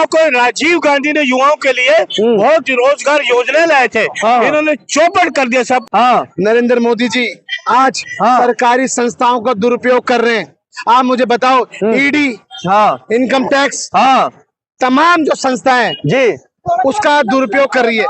युवाओं को, राजीव गांधी ने युवाओं के लिए बहुत रोजगार योजना लाए थे, इन्होंने चौपट कर दिया सब। नरेंद्र मोदी जी आज सरकारी संस्थाओं का दुरुपयोग कर रहे हैं। आप मुझे बताओ, ईडी, इनकम टैक्स, तमाम जो संस्थाएं जी उसका दुरुपयोग कर रही है।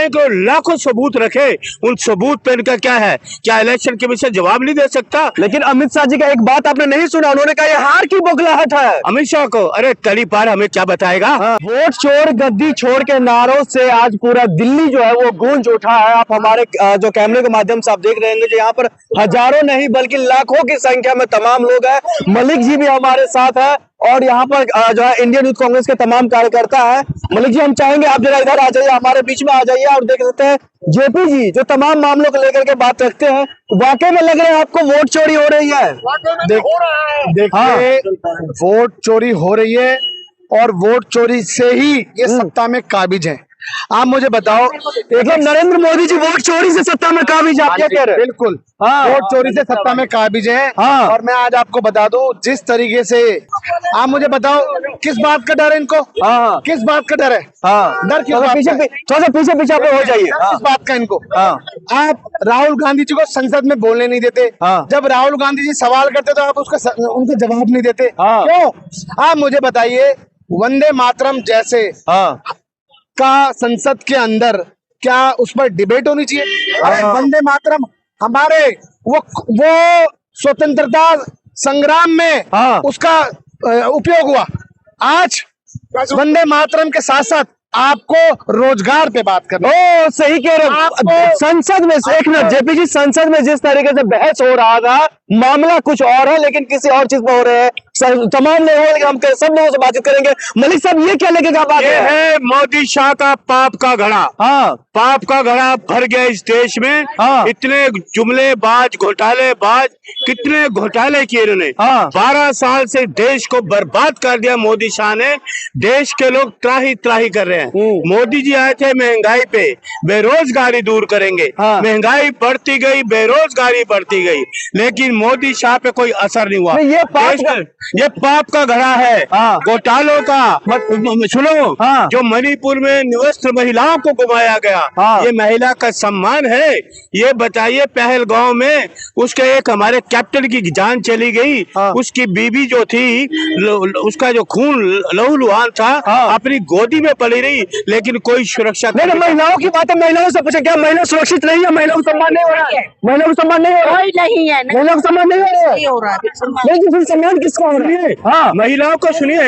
को लाखों सबूत रखे, उन सबूत पे इनका क्या है? क्या इलेक्शन कमीशन जवाब नहीं दे सकता? लेकिन अमित शाह जी का एक बात आपने नहीं सुना, उन्होंने कहा ये हार की बौखलाहट है। अमित शाह को अरे तली पार हमें क्या बताएगा? वोट चोर गद्दी छोड़ के नारों से आज पूरा दिल्ली जो है वो गूंज उठा है। आप हमारे जो कैमरे के माध्यम से आप देख रहे हैं, जो यहाँ पर हजारों नहीं बल्कि लाखों की संख्या में तमाम लोग हैं। मलिक जी भी हमारे साथ है और यहाँ पर जो है इंडियन यूथ कांग्रेस के तमाम कार्यकर्ता है। मलिक जी, हम चाहेंगे आप जरा इधर आ जाइए, हमारे बीच में आ जाइए और देख सकते हैं जेपी जी जो तमाम मामलों को लेकर के बात रखते हैं। वाकई में लग रहा है आपको वोट चोरी हो रही है? देखिए, वोट चोरी हो रही है और वोट चोरी से ही ये सत्ता में काबिज है। आप मुझे बताओ, मतलब नरेंद्र मोदी जी वोट चोरी से सत्ता में काबिज, आप क्या कह रहे हैं? बिल्कुल, वोट चोरी से सत्ता में काबिज है। और मैं आज आपको बता दूं, जिस तरीके से, आप मुझे बताओ किस बात का डर है इनको? किस बात का डर है? डर किस बात का? थोड़ा पीछे पीछे हो जाइए। किस बात का इनको? आप राहुल गांधी जी को संसद में बोलने नहीं देते। जब राहुल गांधी जी सवाल करते तो आप उनको जवाब नहीं देते, क्यों? आप मुझे बताइए, वंदे मातरम जैसे का संसद के अंदर क्या उस पर डिबेट होनी चाहिए? अरे वंदे मातरम हमारे वो स्वतंत्रता संग्राम में उसका उपयोग हुआ। आज वंदे मातरम के साथ साथ आपको रोजगार पे बात करना। ओ, सही कह रहे हो। संसद में एक मिनट जेपी जी, संसद में जिस तरीके से बहस हो रहा था, मामला कुछ और है लेकिन किसी और चीज पे हो रहे हैं। तमाम लोग हम सब लोगों से बातचीत करेंगे। मलिक साहब, ये क्या लेके बात है? मोदी शाह का पाप का घड़ा, पाप का घड़ा भर गया इस देश में। इतने जुमलेबाज, घोटालेबाज, कितने घोटाले किए इन्होंने। 12 साल से देश को बर्बाद कर दिया मोदी शाह ने। देश के लोग त्राही त्राही कर रहे हैं। मोदी जी आए थे महंगाई पे, बेरोजगारी दूर करेंगे। महंगाई बढ़ती गई, बेरोजगारी बढ़ती गई, लेकिन मोदी शाह पे कोई असर नहीं हुआ। ये पाप का घड़ा है घोटालों का। सुनो, जो मणिपुर में निवस्त महिलाओं को घुमाया गया, ये महिला का सम्मान है? ये बताइए, पहलगांव में उसके एक हमारे कैप्टन की जान चली गई, उसकी बीबी जो थी, उसका जो खून लहूलुहान था, अपनी गोदी में पड़ी रही, लेकिन कोई सुरक्षा नहीं। महिलाओं की बात है, महिलाओं से पूछे क्या महिला सुरक्षित नहीं है? महिलाओं को सम्मान नहीं हो रहा है? महिलाओं को सम्मान नहीं हो रहा है? नहीं है, महिलाओं को सम्मान नहीं हो रहा है। लेकिन फिर सम्मान किसको हो रहा है? महिलाओं को सुनिए,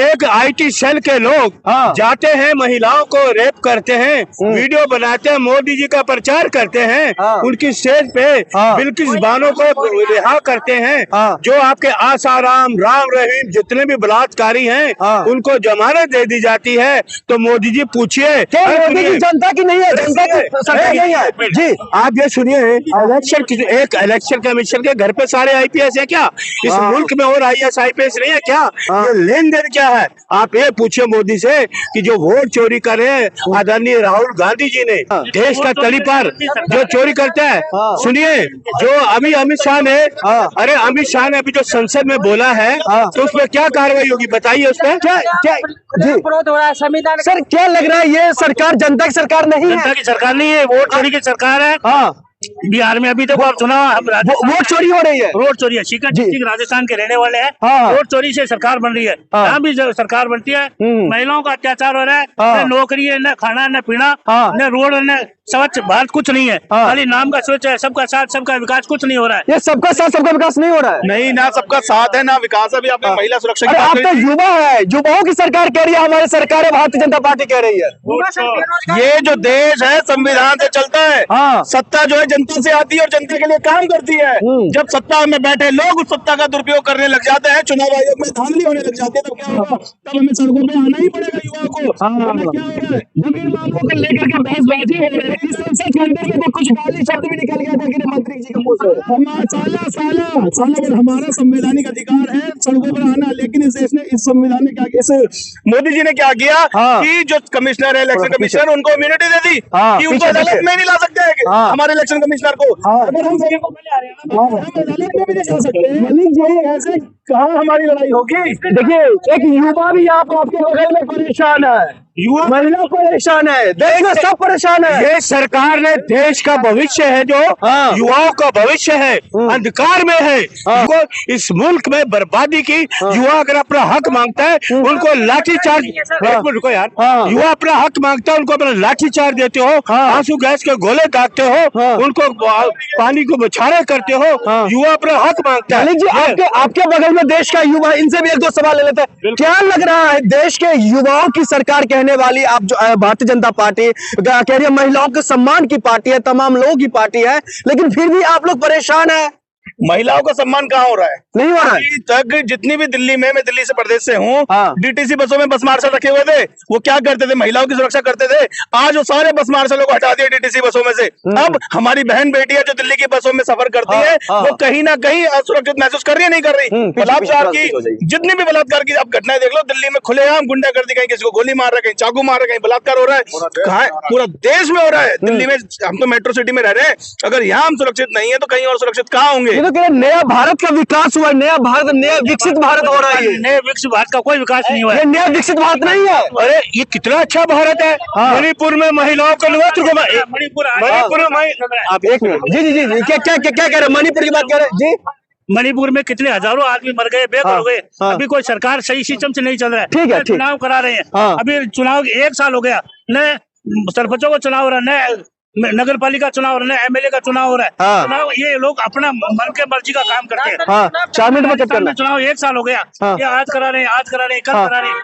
एक IT सेल के लोग जाते हैं, महिलाओं को रेप करते हैं, वीडियो बनाते हैं, मोदी जी का प्रचार करते हैं, उनकी स्टेज पे बिल्किस बानो को रिहा करते हैं। जो आपके आसाराम, राम रहीम, जितने भी बलात्कारी हैं, उनको जमानत दे दी जाती है। तो मोदी जी पूछिए, मोदी जी जनता की नहीं है? जनता की सरकार नहीं है जी। आप ये सुनिए, इलेक्शन कमीशन के घर पे सारे IPS है क्या? इस मुल्क में और IAS IPS नहीं है क्या? ये लेन देन क्या है? आप ये पूछिए मोदी से कि जो वोट चोरी करे आदरणीय राहुल गांधी जी ने, देश का तली पर जो चोरी करता है। सुनिए, जो अभी अमित शाह ने, अरे अमित शाह ने अभी जो संसद में बोला है, तो उसमें क्या कार्रवाई होगी बताइए? उस पर क्या विरोध हो रहा है संविधान। सर, क्या लग रहा है ये सरकार जनता की सरकार नहीं है? जनता की सरकार नहीं है, वोट चोरी की सरकार है। बिहार में अभी तक आप सुना, वोट चोरी हो रही है। वोट चोरी है। सीकर डिस्ट्रिक्ट राजस्थान के रहने वाले हैं। वोट चोरी से सरकार बन रही है। यहाँ भी सरकार बनती है, महिलाओं का अत्याचार हो रहा है। न नौकरी है, न खाना, न पीना, न रोड, न स्वच्छ भारत, कुछ नहीं है। खाली नाम का स्वच्छ है। सबका साथ, सबका विकास, कुछ नहीं हो रहा है। ये सबका साथ, सबका विकास नहीं हो रहा है। नहीं, ना सबका साथ है, ना विकास। अभी आपने महिला सुरक्षा की बात करी। आप तो युवा है, युवाओं की सरकार कह रही है, हमारी सरकार है, भारतीय जनता पार्टी कह रही है। ये जो देश है संविधान से चलता है। सत्ता जो है जनता से आती है और जनता के लिए काम करती है। जब सत्ता में बैठे लोग उस सत्ता का दुरुपयोग करने लग जाते हैं, चुनाव आयोग में धांधली होने लग जाते हैं, तो क्या होगा? तब हमें सड़कों पे आना ही पड़ेगा युवाओं को। क्या हो रहा है? जमीन मामलों को लेकर के बहसबाजी हो रही है। इस संसद के अंदर में कुछ गाली शब्द भी निकल गया था कि मंत्री जी के मुंह से। हमारा संवैधानिक अधिकार है सड़कों पर आना, लेकिन इस देश ने, इस संविधान ने क्या, इस मोदी जी ने क्या किया कि जो कमिश्नर है इलेक्शन कमिश्नर, उनको इम्यूनिटी दे दी कि उनको अदालत में नहीं ला सकते हैं। हमारे इलेक्शन कमिश्नर को। अगर हम सभी को ऐसे कहाँ हमारी लड़ाई होगी। देखिए एक युवा भी यहाँ पर आपके बगल में परेशान है, युवा महिला परेशान है, देश में सब परेशान है। ये सरकार ने देश का भविष्य है जो युवाओं का भविष्य है अंधकार में है। उनको इस मुल्क में बर्बादी की युवा अगर अपना हक मांगता है उनको लाठीचार्ज, एक मिनट रुको यार, युवा अपना हक मांगता है उनको अपना लाठीचार्ज देते हो, आंसू गैस के गोले दागते हो, उनको पानी को बछाड़े करते हो। युवा अपना हक मांगता है। जी आपके बगल में देश का युवा, इनसे भी एक दो सवाल ले लेते हैं। क्या लग रहा है देश के युवाओं की सरकार कहने वाली, आप जो भारतीय जनता पार्टी कह रही है महिलाओं के सम्मान की पार्टी है, तमाम लोगों की पार्टी है, लेकिन फिर भी आप लोग परेशान है। महिलाओं का सम्मान कहाँ हो रहा है? नहीं हो रहा है। अभी तक जितनी भी दिल्ली में, मैं दिल्ली से प्रदेश से हूँ, डीटीसी बसों में बस मार्शल रखे हुए थे। वो क्या करते थे? महिलाओं की सुरक्षा करते थे। आज वो सारे बस मार्शलों को हटा दिया डीटीसी बसों में से। अब हमारी बहन बेटियां जो दिल्ली की बसों में सफर करती है वो कहीं ना कहीं असुरक्षित महसूस कर रही है, नहीं कर रही। बलात्कार की जितनी भी बलात्कार की आप घटनाएं देख लो, दिल्ली में खुलेआम गुंडागर्दी, कहीं किसी को गोली मार रहा है, कहीं चाकू मार रहा है, कहीं बलात्कार हो रहा है। कहाँ पूरा देश में हो रहा है। दिल्ली में हम तो मेट्रो सिटी में रह रहे हैं, अगर यहाँ हम सुरक्षित नहीं है तो कहीं और सुरक्षित कहाँ होंगे? नया भारत का विकास हुआ, नया भारत, नया विकसित भारत हो रहा है। नए विकसित भारत का कोई विकास नहीं हुआ है। ये नया विकसित भारत नहीं है। अरे ये कितना अच्छा भारत है। मणिपुर में महिलाओं का नेतृत्व, मणिपुर आप एक मिनट, जी जी जी, क्या क्या क्या कह रहे हैं? मणिपुर की बात कह रहे हैं जी। मणिपुर में कितने हजारों आदमी मर गए, बेघर हो गए। अभी कोई सरकार सही सिस्टम से नहीं चल रहा है। ठीक है, चुनाव करा रहे हैं। अभी चुनाव 1 साल हो गया, नए सरपंचों का चुनाव हो रहा है, नगर पालिका चुनाव हो रहा है, एमएलए का चुनाव हो रहा है। चुनाव ये लोग अपना मन के मर्जी का काम करते हैं। 4 मिनट में कट करना। चुनाव 1 साल हो गया, ये आज करा रहे हैं, आज करा रहे हैं, कल करा रहे हैं।